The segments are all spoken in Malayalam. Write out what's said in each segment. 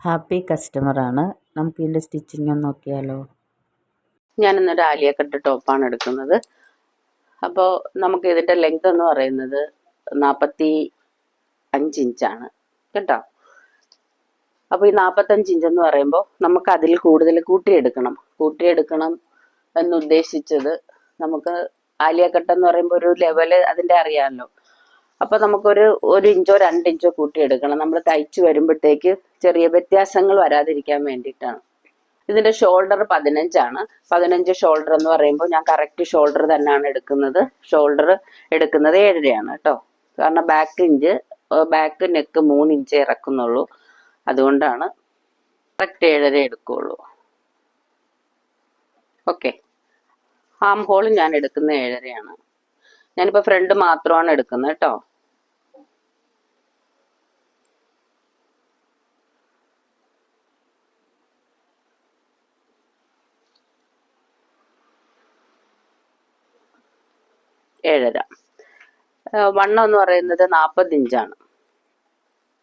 ഹാപ്പി കസ്റ്റമറാണ്. നമുക്ക് ഇതിൻ്റെ സ്റ്റിച്ചിങ് ഒന്ന് നോക്കിയാലോ. ഞാനിന്നൊരു ആലിയ കട്ട് ടോപ്പാണ് എടുക്കുന്നത്. അപ്പോൾ നമുക്ക് ഇതിൻ്റെ ലെങ്ത് എന്ന് പറയുന്നത് 45 ഇഞ്ചാണ് കേട്ടോ. അപ്പോൾ ഈ 45 ഇഞ്ച് എന്ന് പറയുമ്പോൾ നമുക്ക് അതിൽ കൂടുതൽ കൂട്ടിയെടുക്കണം എന്നുദ്ദേശിച്ചത്, നമുക്ക് ആലിയ കട്ട് എന്ന് പറയുമ്പോൾ ഒരു ലെവല് അതിൻ്റെ അറിയാമല്ലോ. അപ്പോൾ നമുക്കൊരു 1 ഇഞ്ചോ 2 ഇഞ്ചോ കൂട്ടിയെടുക്കണം. നമ്മൾ തയ്ച്ച് വരുമ്പോഴത്തേക്ക് ചെറിയ വ്യത്യാസങ്ങൾ വരാതിരിക്കാൻ വേണ്ടിയിട്ടാണ്. ഇതിൻ്റെ ഷോൾഡർ 15 15 ഷോൾഡർ എന്ന് പറയുമ്പോൾ ഞാൻ കറക്റ്റ് ഷോൾഡർ തന്നെയാണ് എടുക്കുന്നത്. ഷോൾഡർ എടുക്കുന്നത് 7.5 കേട്ടോ. കാരണം ബാക്ക് നെക്ക് 3 ഇഞ്ച് ഇറക്കുന്നുള്ളൂ. അതുകൊണ്ടാണ് കറക്റ്റ് 7.5 എടുക്കുകയുള്ളൂ. ഓക്കെ. ആം ഹോൾ ഞാൻ എടുക്കുന്നത് 7.5. ഞാനിപ്പോൾ ഫ്രണ്ട് മാത്രമാണ് എടുക്കുന്നത് കേട്ടോ. ഏഴര. വണ്ണം എന്ന് പറയുന്നത് 40 ഇഞ്ചാണ്.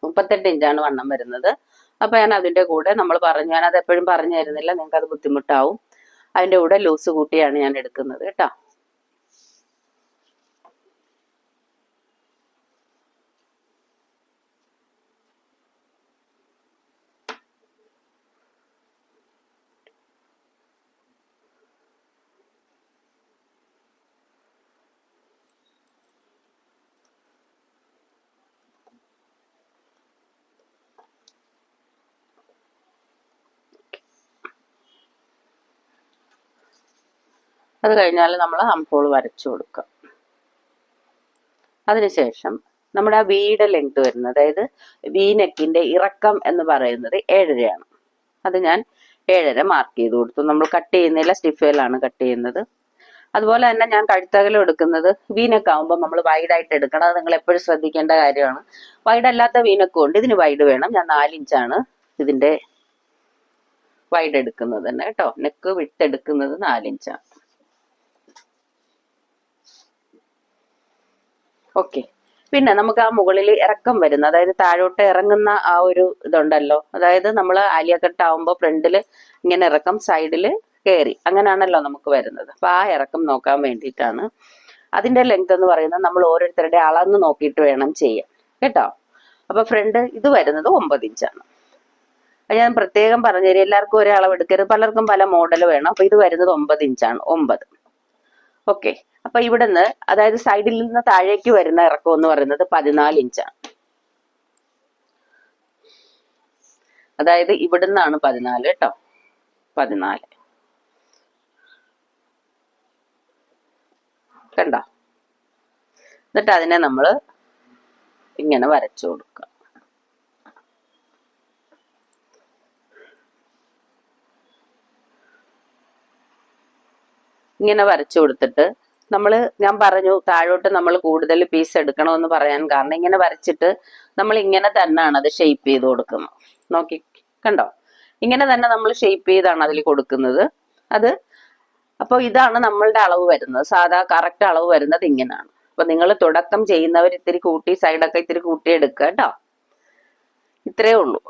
38 ഇഞ്ചാണ് വണ്ണം വരുന്നത്. അപ്പോൾ ഞാൻ അതിൻ്റെ കൂടെ ഞാനത് എപ്പോഴും പറഞ്ഞു തരുന്നില്ല, നിങ്ങൾക്ക് അത് ബുദ്ധിമുട്ടാവും. അതിൻ്റെ കൂടെ ലൂസ് കൂട്ടിയാണ് ഞാൻ എടുക്കുന്നത് കേട്ടോ. അത് കഴിഞ്ഞാൽ നമ്മൾ ഹംഹോൾ വരച്ചു കൊടുക്കുക. അതിനുശേഷം നമ്മുടെ ആ വീയുടെ ലെങ്ത് വരുന്നത്, അതായത് വി നെക്കിൻ്റെ ഇറക്കം എന്ന് പറയുന്നത് 7.5. അത് ഞാൻ 7.5 മാർക്ക് ചെയ്ത് കൊടുത്തു. നമ്മൾ കട്ട് ചെയ്യുന്നില്ല, സ്റ്റിഫയിലാണ് കട്ട് ചെയ്യുന്നത്. അതുപോലെ തന്നെ ഞാൻ കഴുത്തകലം എടുക്കുന്നത് വി നെക്ക് ആകുമ്പോൾ നമ്മൾ വൈഡായിട്ട് എടുക്കണം. അത് നിങ്ങൾ എപ്പോഴും ശ്രദ്ധിക്കേണ്ട കാര്യമാണ്. വൈഡ് അല്ലാത്ത വി നെക്ക് കൊണ്ട് ഇതിന് വൈഡ് വേണം. ഞാൻ 4 ഇഞ്ചാണ് ഇതിൻ്റെ വൈഡ് എടുക്കുന്നത് തന്നെ കേട്ടോ. നെക്ക് വിട്ടെടുക്കുന്നത് 4 ഇഞ്ചാണ്. ഓക്കെ. പിന്നെ നമുക്ക് ആ മുകളിൽ ഇറക്കം വരുന്ന, അതായത് താഴോട്ട് ഇറങ്ങുന്ന ആ ഒരു ഇതുണ്ടല്ലോ, അതായത് നമ്മൾ ആലിയ കട്ട് ആവുമ്പോൾ ഫ്രണ്ടിൽ ഇങ്ങനെ ഇറക്കം, സൈഡിൽ കയറി, അങ്ങനെയാണല്ലോ നമുക്ക് വരുന്നത്. അപ്പൊ ആ ഇറക്കം നോക്കാൻ വേണ്ടിയിട്ടാണ്. അതിന്റെ ലെങ്ത് എന്ന് പറയുന്നത് നമ്മൾ ഓരോരുത്തരുടെ അളന്ന് നോക്കിയിട്ട് വേണം ചെയ്യാൻ കേട്ടോ. അപ്പൊ ഫ്രണ്ട് ഇത് വരുന്നത് 9 ഇഞ്ചാണ്. ഞാൻ പ്രത്യേകം പറഞ്ഞു തരും, എല്ലാവർക്കും ഒരേ അളവ് എടുക്കരുത്, പലർക്കും പല മോഡൽ വേണം. അപ്പൊ ഇത് വരുന്നത് 9 ഇഞ്ചാണ്. 9. ഓക്കെ. അപ്പൊ ഇവിടുന്ന്, അതായത് സൈഡിൽ നിന്ന് താഴേക്ക് വരുന്ന ഇറക്കം എന്ന് പറയുന്നത് 14 ഇഞ്ചാണ്. അതായത് ഇവിടുന്നാണ് 14 കേട്ടോ. 14 കണ്ടോ. എന്നിട്ട് അതിനെ നമ്മൾ ഇങ്ങനെ വരച്ചു കൊടുക്കുക. ഇങ്ങനെ വരച്ചു കൊടുത്തിട്ട് ഞാൻ പറഞ്ഞു താഴോട്ട് നമ്മൾ കൂടുതൽ പീസ് എടുക്കണമെന്ന് പറയാൻ കാരണം, ഇങ്ങനെ വരച്ചിട്ട് നമ്മൾ ഇങ്ങനെ തന്നെയാണ് അത് ഷേപ്പ് ചെയ്ത് കൊടുക്കുന്നത്. നോക്കി കണ്ടോ, ഇങ്ങനെ തന്നെ നമ്മൾ ഷേപ്പ് ചെയ്താണ് അതിൽ കൊടുക്കുന്നത്. അപ്പോൾ ഇതാണ് നമ്മളുടെ അളവ് വരുന്നത്. സാധാ കറക്റ്റ് അളവ് വരുന്നത് ഇങ്ങനെയാണ്. അപ്പൊ നിങ്ങൾ തുടക്കം ചെയ്യുന്നവർ ഇത്തിരി കൂട്ടി, സൈഡൊക്കെ ഇത്തിരി കൂട്ടി എടുക്കുക കേട്ടോ. ഇത്രയേ ഉള്ളൂ.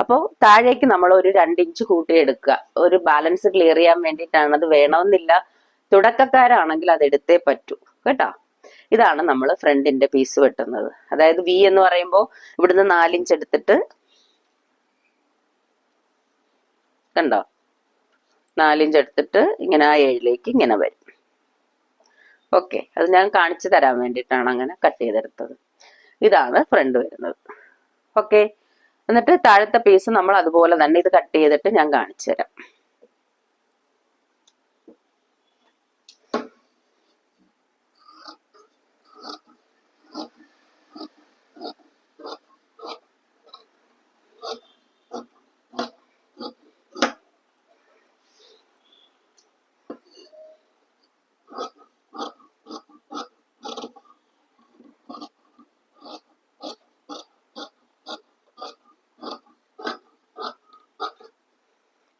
അപ്പോൾ താഴേക്ക് നമ്മൾ ഒരു 2 ഇഞ്ച് കൂട്ടി എടുക്കുക. ഒരു ബാലൻസ് ക്ലിയർ ചെയ്യാൻ വേണ്ടിയിട്ടാണ്. അത് വേണമെന്നില്ല, തുടക്കക്കാരാണെങ്കിൽ അത് എടുത്തേ പറ്റൂ കേട്ടോ. ഇതാണ് നമ്മൾ ഫ്രണ്ടിന്റെ പീസ് വെട്ടുന്നത്. അതായത് വി എന്ന് പറയുമ്പോൾ ഇവിടുന്ന് 4 ഇഞ്ച് എടുത്തിട്ട് കണ്ടോ, 4 ഇഞ്ച് എടുത്തിട്ട് ഇങ്ങനെ ആ 7ലേക്ക് ഇങ്ങനെ വരും. ഓക്കെ. അത് ഞാൻ കാണിച്ചു തരാൻ വേണ്ടിയിട്ടാണ് അങ്ങനെ കട്ട് ചെയ്തെടുത്തത്. ഇതാണ് ഫ്രണ്ട് വരുന്നത്. ഓക്കെ. എന്നിട്ട് താഴത്തെ പീസ് നമ്മൾ അതുപോലെ തന്നെ ഇത് കട്ട് ചെയ്തിട്ട് ഞാൻ കാണിച്ചു തരാം.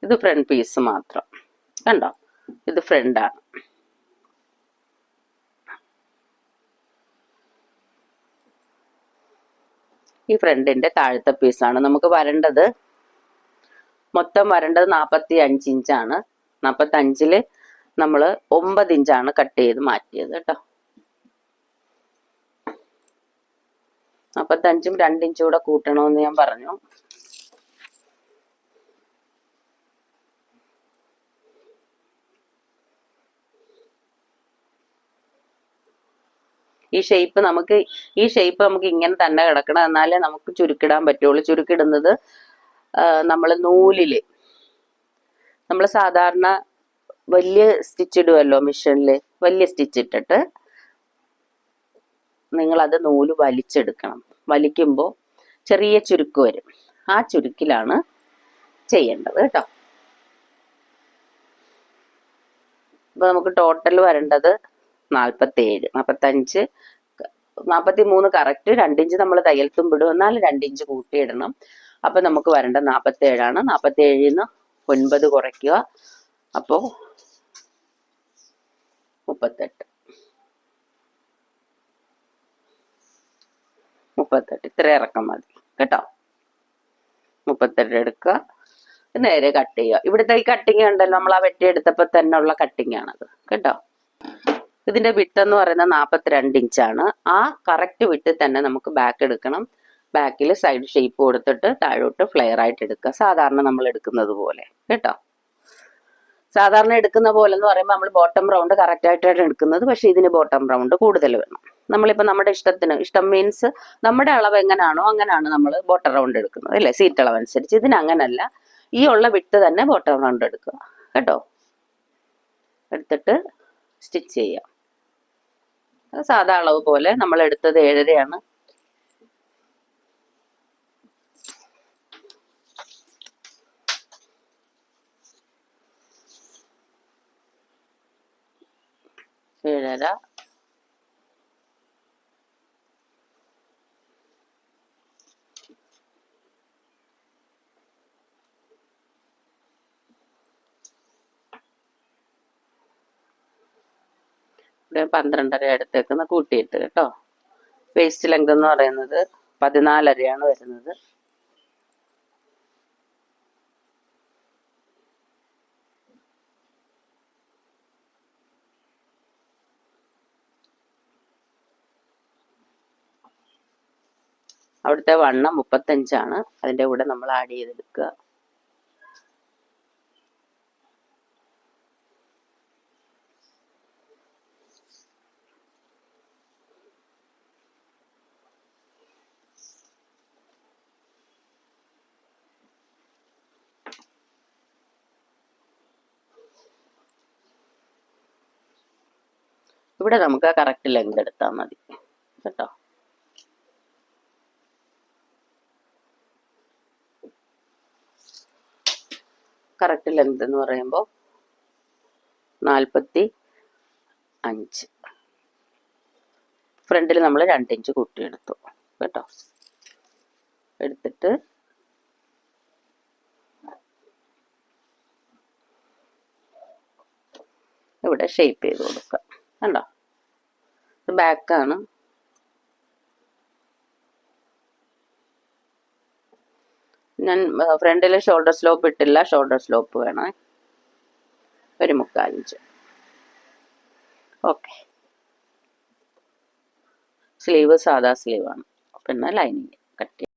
ഇത് ഫ്രണ്ട് പീസ് മാത്രം കണ്ടോ. ഇത് ഫ്രണ്ടാണ്. ഈ ഫ്രണ്ടിന്റെ താഴത്തെ പീസാണ് നമുക്ക് വരേണ്ടത്. മൊത്തം വരേണ്ടത് 45 ഇഞ്ചാണ്. 45-ല് നമ്മൾ 9 ഇഞ്ചാണ് കട്ട് ചെയ്ത് മാറ്റിയത് കേട്ടോ. 45-ഉം 2 ഇഞ്ചും കൂടെ കൂട്ടണമെന്ന് ഞാൻ പറഞ്ഞു. ഈ ഷേപ്പ് നമുക്ക് ഇങ്ങനെ തന്നെ കിടക്കണം, എന്നാലേ നമുക്ക് ചുരുക്കിടാൻ പറ്റുള്ളൂ. ചുരുക്കിടുന്നത് നമ്മൾ നൂലില്, നമ്മൾ സാധാരണ വലിയ സ്റ്റിച്ച് ഇടുമല്ലോ മിഷനിൽ, വലിയ സ്റ്റിച്ച് ഇട്ടിട്ട് നിങ്ങളത് നൂല് വലിച്ചെടുക്കണം. വലിക്കുമ്പോൾ ചെറിയ ചുരുക്ക് വരും, ആ ചുരുക്കിലാണ് ചെയ്യേണ്ടത് കേട്ടോ. അപ്പൊ നമുക്ക് ടോട്ടൽ വരേണ്ടത് 47, 45, 43 കറക്റ്റ്. 2 ഇഞ്ച് നമ്മൾ തയ്യൽ തുമ്പിടും, എന്നാലും 2 ഇഞ്ച് കൂട്ടിയിടണം. അപ്പൊ നമുക്ക് വരേണ്ടത് 47 ആണ്. 47-ന്ന് 9 കുറയ്ക്കുക, അപ്പോ 38. ഇത്ര ഇറക്കം മതി കേട്ടോ. 38 എടുക്കുക, നേരെ കട്ട് ചെയ്യുക. ഇവിടുത്തെ ഈ കട്ടിങ് ഉണ്ടല്ലോ, നമ്മൾ ആ വെട്ടിയെടുത്തപ്പോൾ തന്നെ ഉള്ള കട്ടിങ് ആണത് കേട്ടോ. ഇതിന്റെ വിട്ട് എന്ന് പറയുന്നത് 42 ഇഞ്ചാണ്. ആ കറക്റ്റ് വിട്ട് തന്നെ നമുക്ക് ബാക്ക് എടുക്കണം. ബാക്കിൽ സൈഡ് ഷേപ്പ് കൊടുത്തിട്ട് താഴോട്ട് ഫ്ലെയർ ആയിട്ട് എടുക്കുക, സാധാരണ നമ്മൾ എടുക്കുന്നത് പോലെ കേട്ടോ. സാധാരണ എടുക്കുന്ന പോലെ എന്ന് പറയുമ്പോൾ നമ്മൾ ബോട്ടം റൗണ്ട് കറക്റ്റ് ആയിട്ടാണ് എടുക്കുന്നത്. പക്ഷെ ഇതിന് ബോട്ടം റൗണ്ട് കൂടുതൽ വേണം. നമ്മളിപ്പോൾ നമ്മുടെ ഇഷ്ടം മീൻസ് നമ്മുടെ അളവ് എങ്ങനെയാണോ അങ്ങനെയാണ് നമ്മൾ ബോട്ടം റൗണ്ട് എടുക്കുന്നത് അല്ലേ, സീറ്റ് അളവ് അനുസരിച്ച്. ഇതിന് അങ്ങനല്ല, ഈ ഉള്ള വിട്ട് തന്നെ ബോട്ടം റൗണ്ട് എടുക്കുക കേട്ടോ. എടുത്തിട്ട് സ്റ്റിച്ച് ചെയ്യാം. സാധാ അളവ് പോലെ. നമ്മൾ എടുത്തത് 7.5 7.5. ഇവിടെ 12.5 എടുത്തേക്കുന്ന കൂട്ടിയിട്ട് കേട്ടോ. വേസ്റ്റ് ലെങ്ത് എന്ന് പറയുന്നത് 14.5 വരുന്നത്. അവിടുത്തെ വണ്ണം 35 അതിൻ്റെ കൂടെ നമ്മൾ ആഡ് ചെയ്തെടുക്കുക. ഇവിടെ നമുക്ക് കറക്റ്റ് ലെങ്ത് എടുത്താൽ മതി കേട്ടോ. കറക്റ്റ് ലെങ്ത് എന്ന് പറയുമ്പോൾ 45. ഫ്രണ്ടിൽ നമ്മൾ 2 ഇഞ്ച് കൂട്ടിയെടുത്തു കേട്ടോ. എടുത്തിട്ട് ഇവിടെ ഷേപ്പ് ചെയ്ത് കൊടുക്കുക കണ്ടോ. ബാക്കാണ്. ഞാൻ ഫ്രണ്ടിൽ ഷോൾഡർ സ്ലോപ്പ് ഇട്ടില്ല, ഷോൾഡർ സ്ലോപ്പ് വേണം 1/4 ഇഞ്ച്. ഓക്കെ. സ്ലീവ് സാധാ സ്ലീവാണ്, പിന്നെ ലൈനിങ് കട്ട് ചെയ്യാം.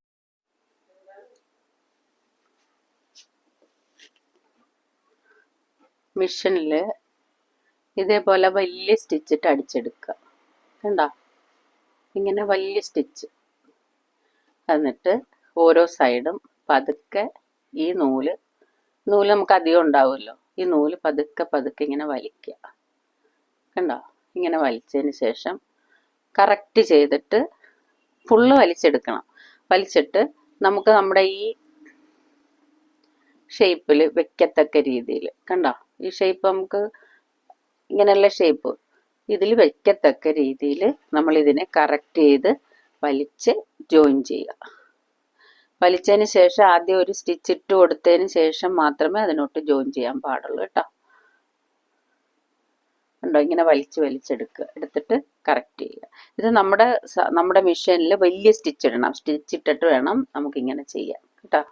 മിഷനിൽ ഇതേപോലെ വലിയ സ്റ്റിച്ചിട്ട് അടിച്ചെടുക്കുക കണ്ടോ. ഇങ്ങനെ വലിയ സ്റ്റിച്ച്, എന്നിട്ട് ഓരോ സൈഡും പതുക്കെ ഈ നൂല് നമുക്ക് അധികം ഉണ്ടാവുമല്ലോ, ഈ നൂല് പതുക്കെ ഇങ്ങനെ വലിക്കുക കണ്ടോ. ഇങ്ങനെ വലിച്ചതിന് ശേഷം കറക്റ്റ് ചെയ്തിട്ട് ഫുള്ള് വലിച്ചെടുക്കണം. വലിച്ചിട്ട് നമുക്ക് നമ്മുടെ ഈ ഷേപ്പിൽ വെക്കത്തക്ക രീതിയിൽ കണ്ടോ. ഈ ഷേപ്പ് നമുക്ക് ഇങ്ങനെയുള്ള ഷേപ്പ് ഇതിൽ വെക്കത്തക്ക രീതിയിൽ നമ്മൾ ഇതിനെ കറക്റ്റ് ചെയ്ത് വലിച്ച് ജോയിൻ ചെയ്യുക. വലിച്ചതിന് ശേഷം ആദ്യം ഒരു സ്റ്റിച്ച് ഇട്ട് കൊടുത്തതിന് ശേഷം മാത്രമേ അതിനോട്ട് ജോയിൻ ചെയ്യാൻ പാടുള്ളൂ കേട്ടോ. ഉണ്ടോ, ഇങ്ങനെ വലിച്ചെടുക്കുക. എടുത്തിട്ട് കറക്റ്റ് ചെയ്യുക. ഇത് നമ്മുടെ മെഷീനിൽ വലിയ സ്റ്റിച്ച് ഇടണം. സ്റ്റിച്ച് ഇട്ടിട്ട് വേണം നമുക്കിങ്ങനെ ചെയ്യാൻ കേട്ടോ.